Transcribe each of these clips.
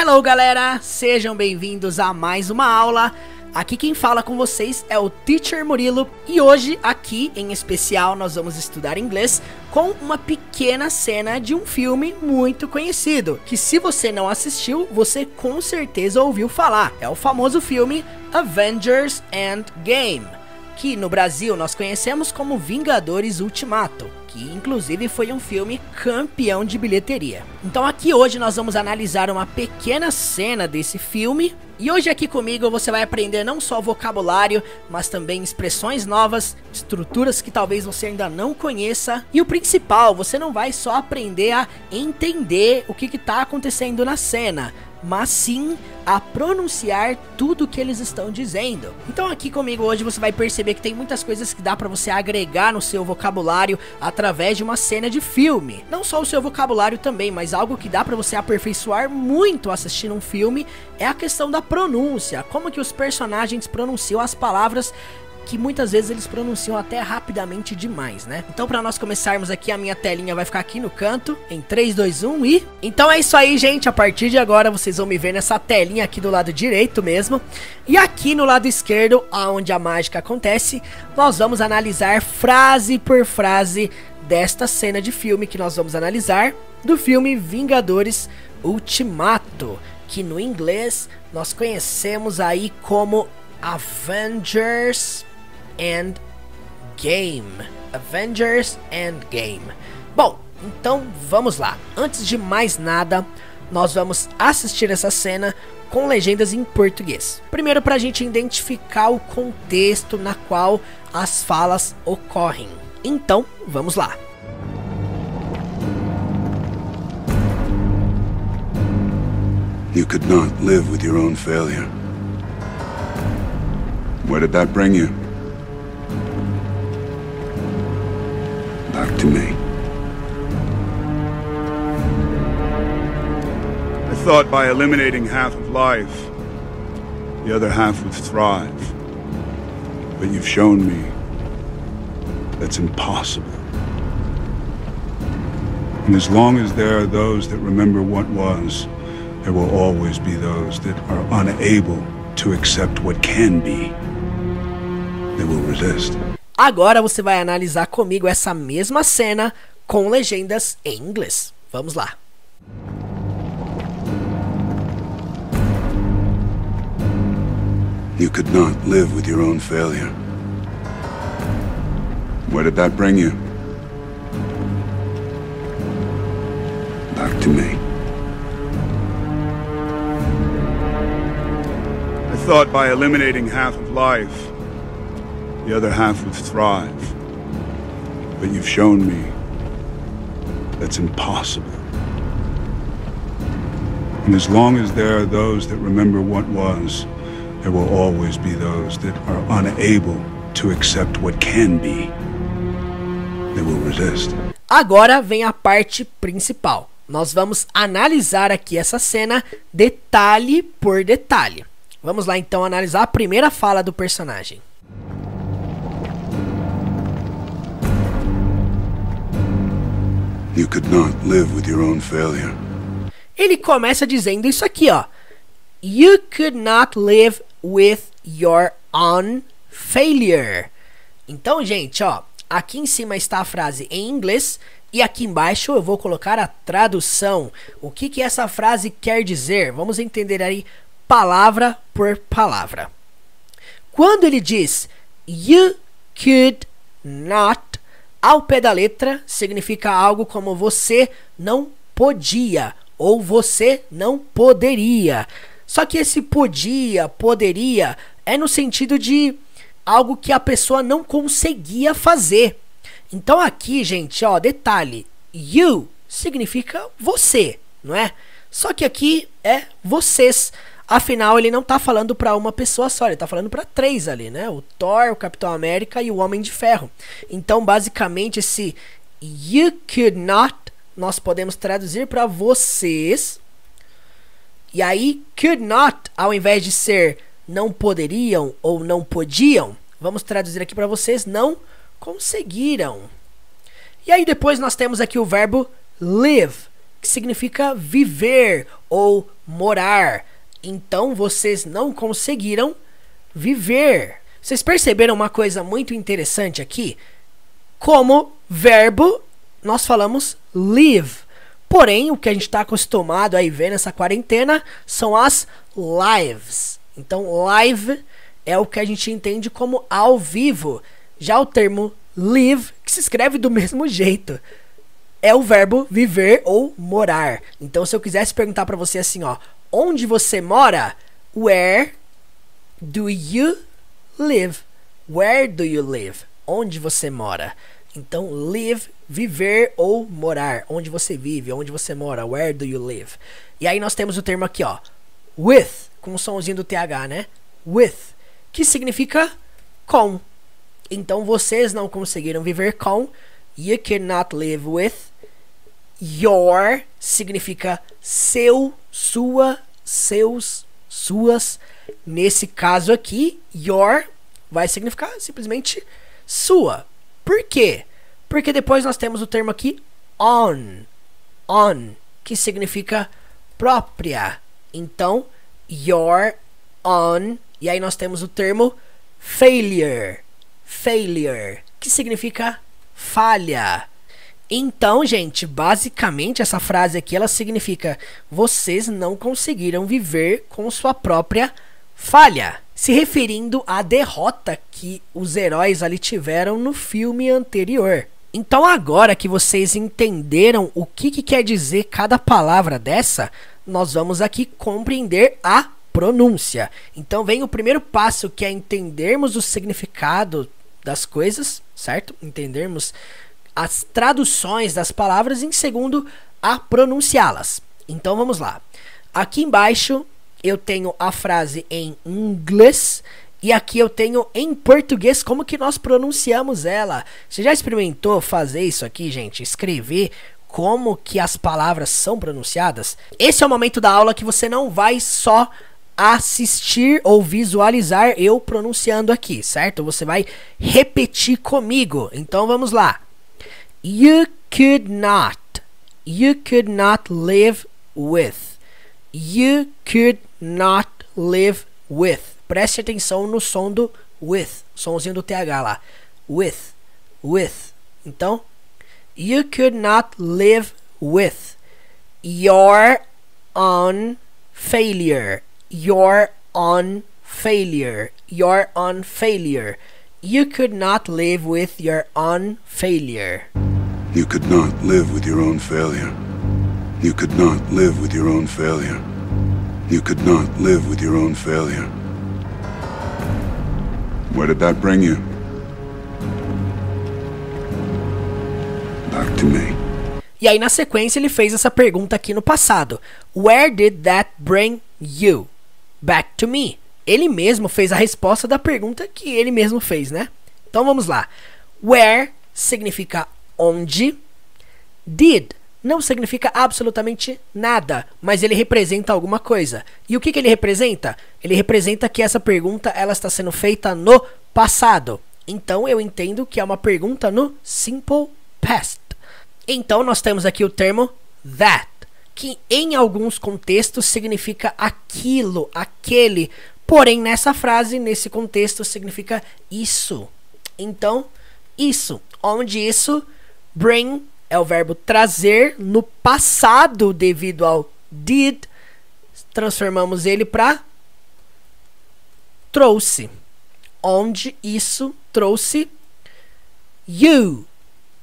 Hello galera, sejam bem-vindos a mais uma aula. Aqui quem fala com vocês é o Teacher Murilo e hoje aqui em especial nós vamos estudar inglês com uma pequena cena de um filme muito conhecido, que se você não assistiu, você com certeza ouviu falar. É o famoso filme Avengers Endgame, que no Brasil nós conhecemos como Vingadores Ultimato, que inclusive foi um filme campeão de bilheteria. Então aqui hoje nós vamos analisar uma pequena cena desse filme. E hoje aqui comigo você vai aprender não só vocabulário, mas também expressões novas, estruturas que talvez você ainda não conheça. E o principal, você não vai só aprender a entender o que está acontecendo na cena, mas sim a pronunciar tudo que eles estão dizendo. Então aqui comigo hoje você vai perceber que tem muitas coisas que dá pra você agregar no seu vocabulário através de uma cena de filme. Não só o seu vocabulário também, mas algo que dá pra você aperfeiçoar muito assistindo um filme é a questão da pronúncia. Como que os personagens pronunciam as palavras que muitas vezes eles pronunciam até rapidamente demais, né? Então pra nós começarmos aqui, a minha telinha vai ficar aqui no canto, em 3, 2, 1 e... Então é isso aí, gente, a partir de agora vocês vão me ver nessa telinha aqui do lado direito mesmo. E aqui no lado esquerdo, onde a mágica acontece, nós vamos analisar frase por frase desta cena de filme que nós vamos analisar, do filme Vingadores Ultimato, que no inglês nós conhecemos aí como Avengers Endgame. Avengers Endgame. Bom, então vamos lá. Antes de mais nada, nós vamos assistir essa cena com legendas em português. Primeiro, para a gente identificar o contexto na qual as falas ocorrem. Então, vamos lá. You could not live with your own failure. Where did that bring you? Back to me. I thought by eliminating half of life, the other half would thrive. But you've shown me that's impossible. And as long as there are those that remember what was, there will always be those that are unable to accept what can be. They will resist. Agora você vai analisar comigo essa mesma cena com legendas em inglês. Vamos lá. You could not live with your own failure. Where did that bring you? Back to me. I thought by eliminating half of life, the other half would thrive. But you've shown me that's impossible. And as long as there are those that remember what was, there will always be those that are unable to accept what can be. They will resist. Agora vem a parte principal. Nós vamos analisar aqui essa cena detalhe por detalhe. Vamos lá então analisar a primeira fala do personagem. You could not live with your own failure. Ele começa dizendo isso aqui, ó. You could not live with your own failure. Então, gente, ó, aqui em cima está a frase em inglês e aqui embaixo eu vou colocar a tradução. O que que essa frase quer dizer? Vamos entender aí palavra por palavra. Quando ele diz you could not, ao pé da letra, significa algo como você não podia ou você não poderia. Só que esse podia, poderia, é no sentido de algo que a pessoa não conseguia fazer. Então aqui, gente, ó, detalhe, you significa você, não é? Só que aqui é vocês. Afinal, ele não tá falando para uma pessoa só, ele tá falando para 3 ali, né? O Thor, o Capitão América e o Homem de Ferro. Então, basicamente, esse you could not, nós podemos traduzir para vocês. E aí, could not, ao invés de ser não poderiam ou não podiam, vamos traduzir aqui para vocês, não conseguiram. E aí depois nós temos aqui o verbo live, que significa viver ou morar. Então vocês não conseguiram viver. Vocês perceberam uma coisa muito interessante aqui? Como verbo, nós falamos live. Porém, o que a gente está acostumado a ver nessa quarentena são as lives. Então, live é o que a gente entende como ao vivo. Já o termo live, que se escreve do mesmo jeito, é o verbo viver ou morar. Então, se eu quisesse perguntar para você assim, ó, onde você mora? Where do you live? Where do you live? Onde você mora? Então, live, viver ou morar. Onde você vive, onde você mora. Where do you live? E aí nós temos o termo aqui, ó, with, com o somzinho do TH, né? With, que significa com. Então, vocês não conseguiram viver com. You cannot live with. Your significa seu, sua, seus, suas. Nesse caso aqui, your vai significar simplesmente sua. Por quê? Porque depois nós temos o termo aqui on, que significa própria. Então, your on, e aí nós temos o termo failure, que significa falha. Então, gente, basicamente essa frase aqui, ela significa: vocês não conseguiram viver com sua própria falha, se referindo à derrota que os heróis ali tiveram no filme anterior. Então, agora que vocês entenderam o que quer dizer cada palavra dessa, nós vamos aqui compreender a pronúncia. Então, vem o primeiro passo, que é entendermos o significado das coisas, certo? Entendermos as traduções das palavras, e em segundo, a pronunciá-las. Então, vamos lá. Aqui embaixo eu tenho a frase em inglês e aqui eu tenho em português como que nós pronunciamos ela. Você já experimentou fazer isso aqui, gente? Escrever como que as palavras são pronunciadas? Esse é o momento da aula que você não vai só assistir ou visualizar eu pronunciando aqui, certo? Você vai repetir comigo. Então vamos lá. You could not live with. You could not live with. Preste atenção no som do with, somzinho do TH lá. With. Então, you could not live with your own failure. Your own failure. Your own failure. You could not live with your own failure. You could not live with your own failure. You could not live with your own failure. You could not live with your own failure. Where did that bring you? Back to me. E aí na sequência ele fez essa pergunta aqui no passado. Where did that bring you? Back to me. Ele mesmo fez a resposta da pergunta que ele mesmo fez, né? Então vamos lá. Where significa onde. Did não significa absolutamente nada, mas ele representa alguma coisa. E o que ele representa? Ele representa que essa pergunta ela está sendo feita no passado. Então eu entendo que é uma pergunta no simple past. Então nós temos aqui o termo that, que em alguns contextos significa aquilo, aquele. Porém, nessa frase, nesse contexto, significa isso. Então, isso. Onde isso, bring é o verbo trazer. No passado, devido ao did, transformamos ele para trouxe. Onde isso trouxe you.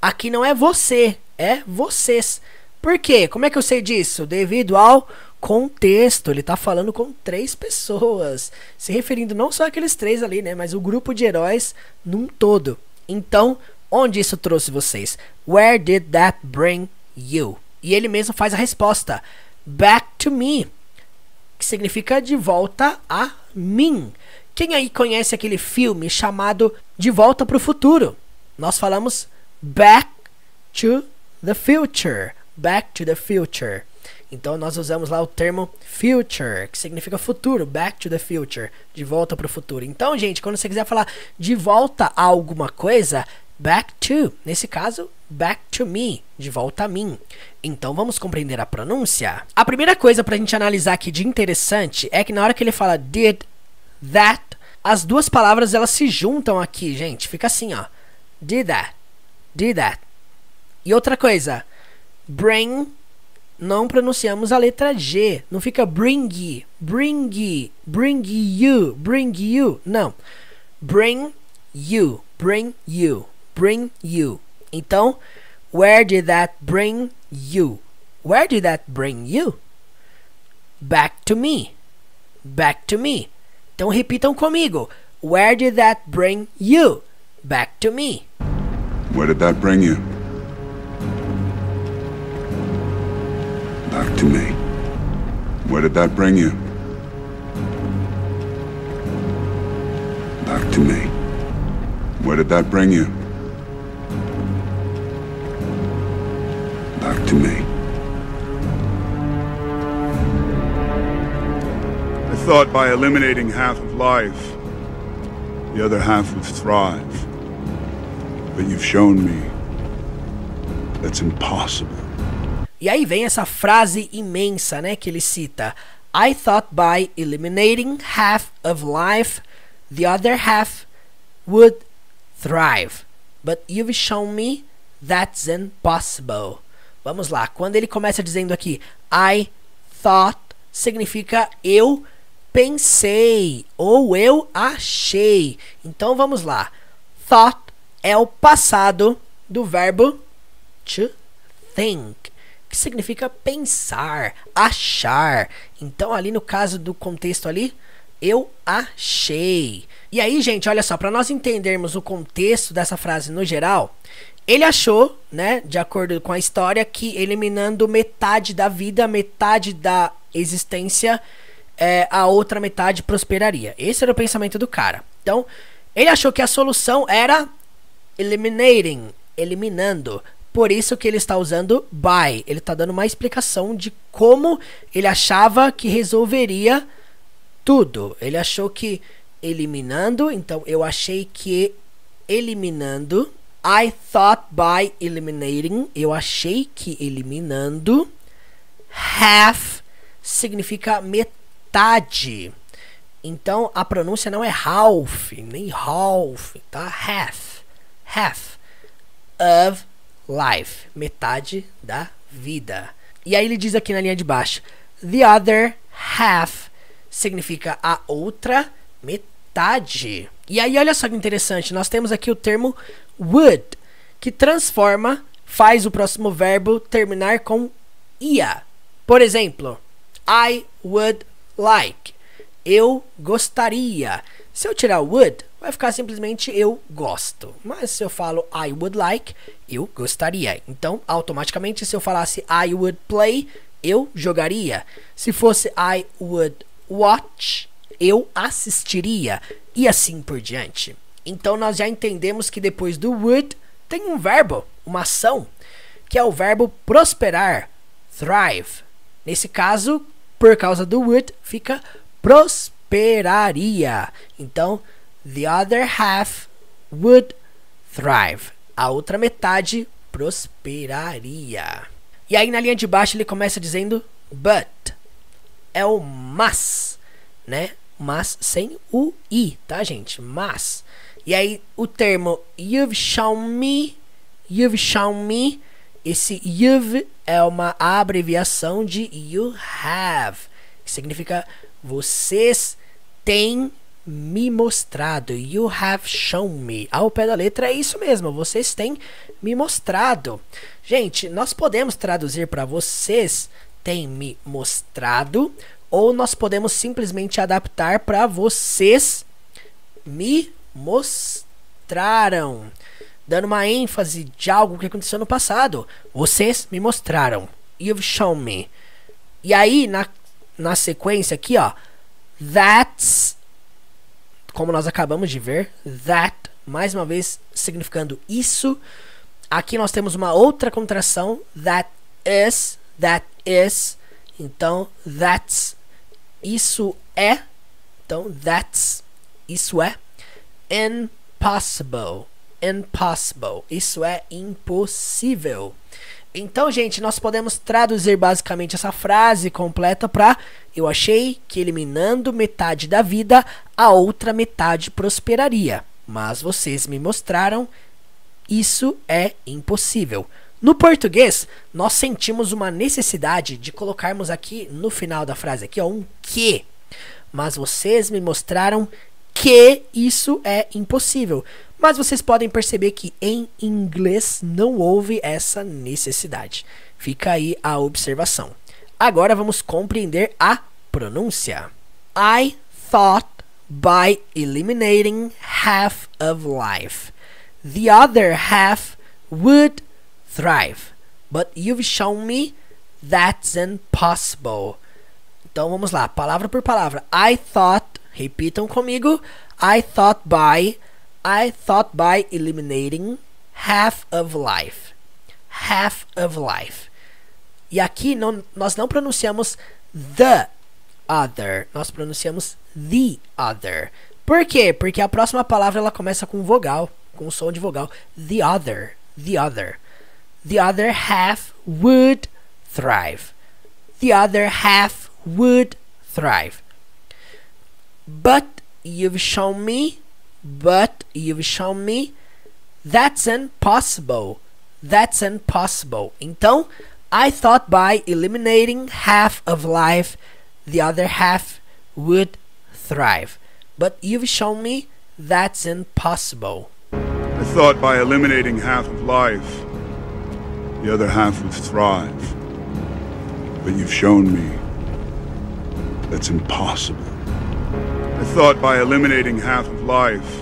Aqui não é você, é vocês. Por quê? Como é que eu sei disso? Devido ao contexto. Ele tá falando com 3 pessoas, se referindo não só àqueles 3 ali, né, mas o grupo de heróis num todo. Então, onde isso trouxe vocês? Where did that bring you? E ele mesmo faz a resposta. Back to me, que significa de volta a mim. Quem aí conhece aquele filme chamado De Volta para o Futuro? Nós falamos Back to the Future. Back to the Future. Então nós usamos lá o termo future, que significa futuro, back to the future, de volta para o futuro. Então, gente, quando você quiser falar de volta a alguma coisa, back to. Nesse caso, back to me, de volta a mim. Então vamos compreender a pronúncia. A primeira coisa pra gente analisar aqui de interessante é que na hora que ele fala did that, as duas palavras elas se juntam aqui, gente. Fica assim, ó. Did that. Did that. E outra coisa, bring, não pronunciamos a letra G. Não fica bring you, bring you. Não. Bring you, bring you, bring you. Então, where did that bring you? Where did that bring you? Back to me. Back to me. Então repitam comigo. Where did that bring you? Back to me. Where did that bring you? Back to me. Where did that bring you? Back to me. Where did that bring you? Back to me. I thought by eliminating half of life, the other half would thrive. But you've shown me that's impossible. E aí vem essa frase imensa, né, que ele cita. I thought by eliminating half of life, the other half would thrive. But you've shown me that's impossible. Vamos lá, quando ele começa dizendo aqui I thought, significa eu pensei ou eu achei. Então vamos lá. Thought é o passado do verbo to think, que significa pensar, achar. Então ali no caso do contexto ali, eu achei. E aí, gente, olha só, para nós entendermos o contexto dessa frase no geral, ele achou, né, de acordo com a história, que eliminando metade da vida, metade da existência, a outra metade prosperaria. Esse era o pensamento do cara. Então, ele achou que a solução era eliminating, eliminando. Por isso que ele está usando by. Ele está dando uma explicação de como ele achava que resolveria tudo. Ele achou que eliminando, então eu achei que eliminando. I thought by eliminating, eu achei que eliminando. Half significa metade. Então a pronúncia não é half, nem half, tá? Half. Half of life, metade da vida. E aí ele diz aqui na linha de baixo, the other half significa a outra metade. E aí olha só que interessante, nós temos aqui o termo would, que transforma, faz o próximo verbo terminar com ia. Por exemplo, I would like, eu gostaria. Se eu tirar o would, vai ficar simplesmente eu gosto. Mas se eu falo I would like, eu gostaria. Então, automaticamente, se eu falasse I would play, eu jogaria. Se fosse I would watch, eu assistiria. E assim por diante. Então, nós já entendemos que depois do would, tem um verbo, uma ação, que é o verbo prosperar, thrive. Nesse caso, por causa do would, fica prosperaria. Então, the other half would thrive. A outra metade prosperaria. E aí na linha de baixo ele começa dizendo but. É o mas, né? Mas sem o i, tá, gente? Mas. E aí o termo you've shown me, esse you've é uma abreviação de you have, que significa vocês têm me mostrado. You have shown me. Ao pé da letra é isso mesmo. Vocês têm me mostrado. Gente, nós podemos traduzir para vocês têm me mostrado, ou nós podemos simplesmente adaptar para vocês me mostraram, dando uma ênfase de algo que aconteceu no passado. Vocês me mostraram. You've shown me. E aí na sequência aqui, ó, that's, como nós acabamos de ver, that, mais uma vez significando isso. Aqui nós temos uma outra contração, that is. Então, that's, isso é. Então, that's, isso é. Impossible. impossible. Isso é impossível. Então, gente, nós podemos traduzir basicamente essa frase completa para: eu achei que eliminando metade da vida, a outra metade prosperaria. Mas vocês me mostraram, isso é impossível. No português, nós sentimos uma necessidade de colocarmos aqui no final da frase aqui, ó, um que. Mas vocês me mostraram que isso é impossível. Mas vocês podem perceber que em inglês não houve essa necessidade. Fica aí a observação. Agora vamos compreender a pronúncia. I thought by eliminating half of life, the other half would thrive. But you've shown me that's impossible. Então vamos lá, palavra por palavra. I thought, repitam comigo. I thought by eliminating half of life. Half of life. E aqui nós não pronunciamos the other. Nós pronunciamos the other. Por quê? Porque a próxima palavra ela começa com vogal, com som de vogal. The other. The other. The other half would thrive. The other half would thrive. But you've shown me that's impossible. That's impossible. Então, I thought by eliminating half of life, the other half would thrive. But you've shown me that's impossible. I thought by eliminating half of life, the other half would thrive. But you've shown me that's impossible. I thought by eliminating half of life,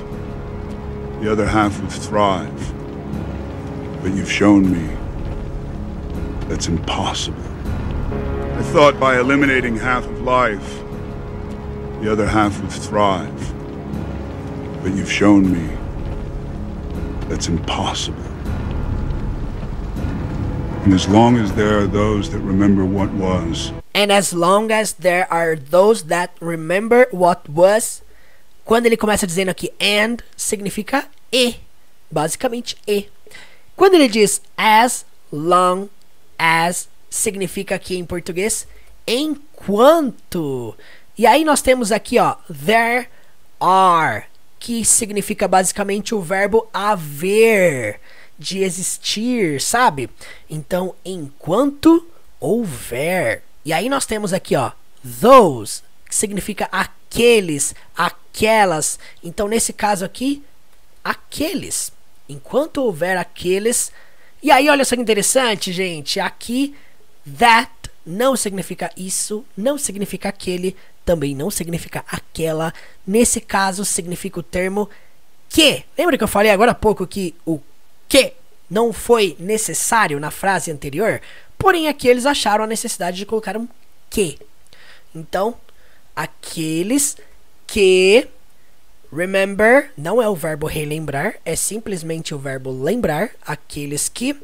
the other half would thrive. But you've shown me that's impossible. I thought by eliminating half of life, the other half would thrive. But you've shown me that's impossible. And as long as there are those that remember what was, and as long as there are those that remember what was, quando ele começa dizendo aqui and, significa e, basicamente e. Quando ele diz as long as, significa aqui em português enquanto. E aí nós temos aqui, ó, there are, que significa basicamente o verbo haver, de existir, sabe? Então, enquanto houver. E aí nós temos aqui, ó, those, que significa aqueles, aquelas. Então, nesse caso aqui, aqueles. Enquanto houver aqueles. E aí, olha só que interessante, gente. Aqui, that não significa isso, não significa aquele, também não significa aquela. Nesse caso, significa o termo que. Lembra que eu falei agora há pouco que o que não foi necessário na frase anterior? Porém, aqui eles acharam a necessidade de colocar um que. Então, aqueles que... Remember não é o verbo relembrar, é simplesmente o verbo lembrar. Aqueles que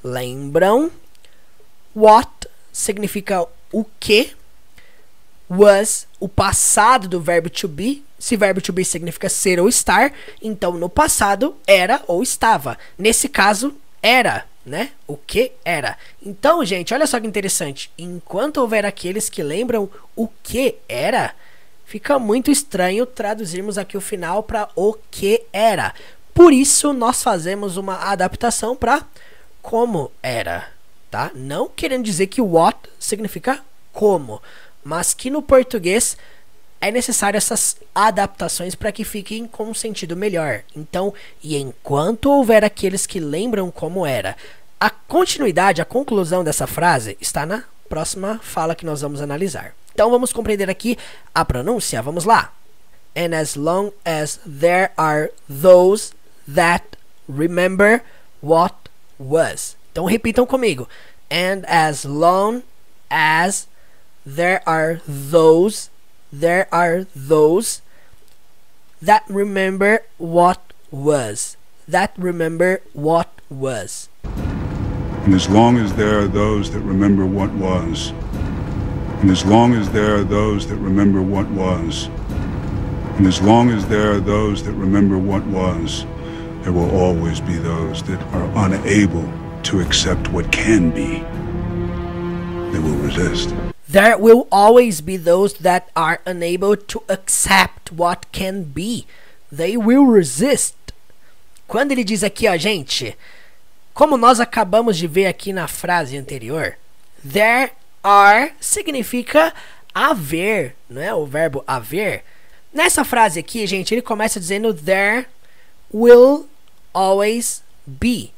lembram. What significa o que. Was, o passado do verbo to be. Se verbo to be significa ser ou estar, então no passado era ou estava. Nesse caso, era, né? O que era. Então, gente, olha só que interessante. Enquanto houver aqueles que lembram o que era, fica muito estranho traduzirmos aqui o final para o que era. Por isso, nós fazemos uma adaptação para como era, tá? Não querendo dizer que what significa como, mas que no português é necessário essas adaptações para que fiquem com um sentido melhor. Então, e enquanto houver aqueles que lembram como era. A continuidade, a conclusão dessa frase está na próxima fala que nós vamos analisar. Então, vamos compreender aqui a pronúncia. Vamos lá. And as long as there are those that remember what was. Então, repitam comigo. And as long as there are those that remember what was. That remember what was. and as long as there are those that remember what was, and as long as there are those that remember what was, and as long as there are those that remember what was, There will always be those that are unable to accept what can be. They will resist. There will always be those that are unable to accept what can be. They will resist. Quando ele diz aqui, ó, gente, como nós acabamos de ver aqui na frase anterior, there are significa haver, não é? O verbo haver. Nessa frase aqui, gente, ele começa dizendo there will always be.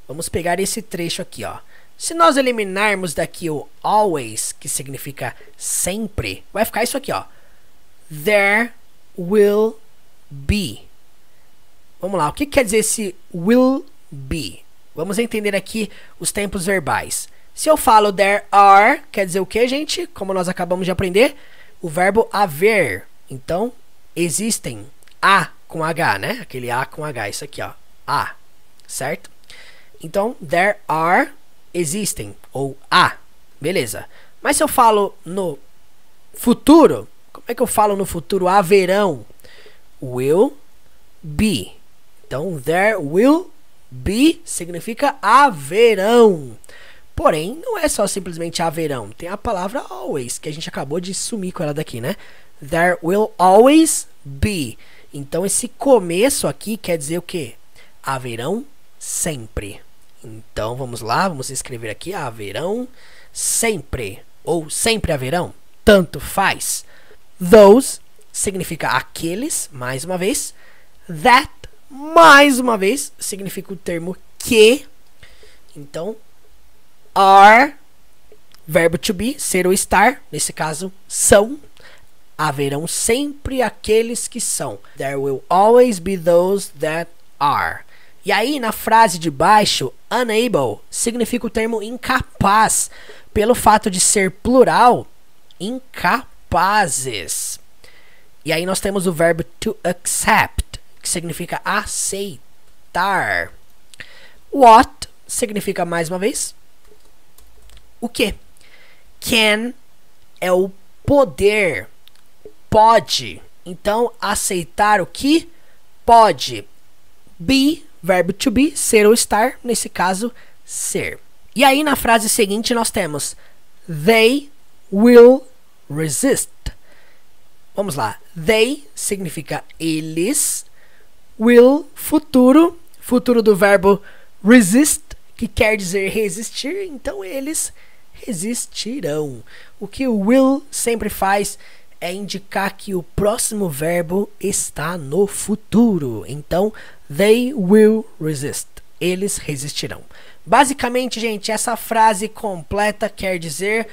Vamos pegar esse trecho aqui, ó. Se nós eliminarmos daqui o always, que significa sempre, vai ficar isso aqui, ó. There will be. Vamos lá, o que quer dizer esse will be? Vamos entender aqui os tempos verbais. Se eu falo there are, quer dizer o que, gente? Como nós acabamos de aprender, o verbo haver. Então, existem. A com H, né? Aquele A com H, isso aqui, ó. A, certo? Então, there are, existem, ou há. Beleza. Mas se eu falo no futuro, como é que eu falo no futuro? Haverão. Will be. Então, there will be significa haverão. Porém, não é só simplesmente haverão. Tem a palavra always, que a gente acabou de sumir com ela daqui, né? There will always be. Então, esse começo aqui quer dizer o quê? Haverão sempre. Então, vamos lá, vamos escrever aqui, haverão sempre, ou sempre haverão, tanto faz. Those significa aqueles, mais uma vez. That, mais uma vez, significa o termo que. Então, are, verbo to be, ser ou estar, nesse caso, são. Haverão sempre aqueles que são. There will always be those that are. E aí, na frase de baixo, unable significa o termo incapaz, pelo fato de ser plural, incapazes. E aí nós temos o verbo to accept, que significa aceitar. What significa, mais uma vez, o quê? Can é o poder, pode. Então, aceitar o que pode. Be, verbo to be, ser ou estar, nesse caso, ser. E aí, na frase seguinte, nós temos they will resist. Vamos lá. They significa eles. Will, futuro. Futuro do verbo resist, que quer dizer resistir. Então, eles resistirão. O que o will sempre faz é indicar que o próximo verbo está no futuro. Então, they will resist. Eles resistirão. Basicamente, gente, essa frase completa quer dizer: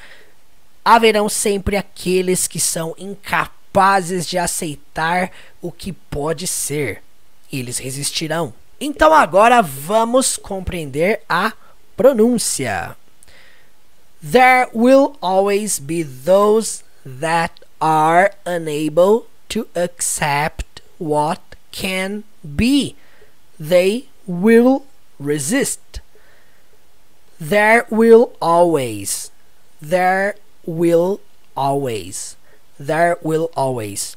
haverão sempre aqueles que são incapazes de aceitar o que pode ser. Eles resistirão. Então, agora vamos compreender a pronúncia. There will always be those that are unable to accept what can be. They will resist. There will always. There will always. There will always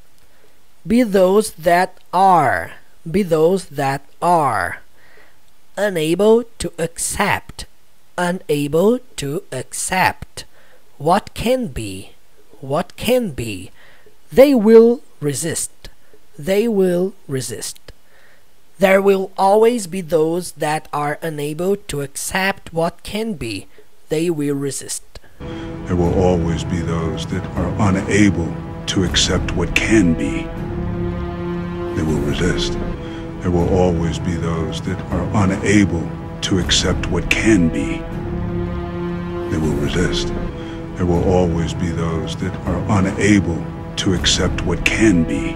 be those that are. Be those that are unable to accept. Unable to accept what can be. What can be. They will resist. They will resist. There will always be those that are unable to accept what can be. They will resist. There will always be those that are unable to accept what can be. They will resist. There will always be those that are unable to accept what can be. They will resist. There will always be those that are unable to accept what can be.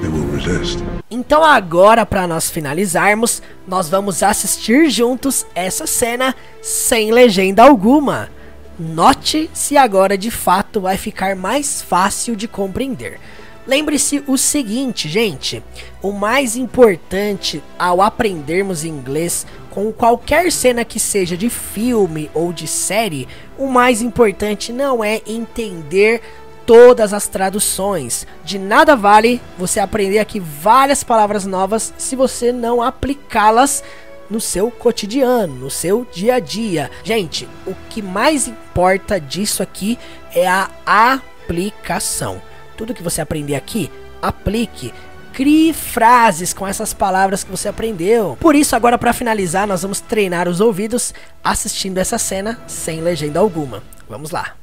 They will resist. Então agora, para nós finalizarmos, nós vamos assistir juntos essa cena sem legenda alguma. Note se agora de fato vai ficar mais fácil de compreender. Lembre-se o seguinte, gente, o mais importante ao aprendermos inglês com qualquer cena que seja de filme ou de série, o mais importante não é entender todas as traduções. De nada vale você aprender aqui várias palavras novas se você não aplicá-las no seu cotidiano, no seu dia a dia. Gente, o que mais importa disso aqui é a aplicação. Tudo que você aprender aqui, aplique. Crie frases com essas palavras que você aprendeu. Por isso, agora para finalizar, nós vamos treinar os ouvidos assistindo essa cena sem legenda alguma. Vamos lá.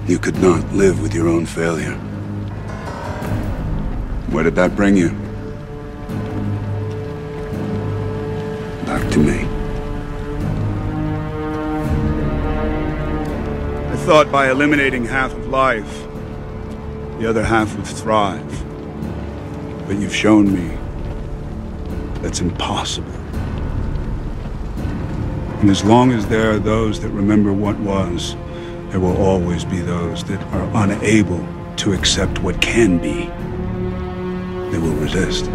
You could not live with your own failure. Where did that bring you? Back to me. I thought by eliminating half of life, the other half would thrive. But you've shown me that's impossible. And as long as there are those that remember what was, there will always be those that are unable to accept what can be. They will resist.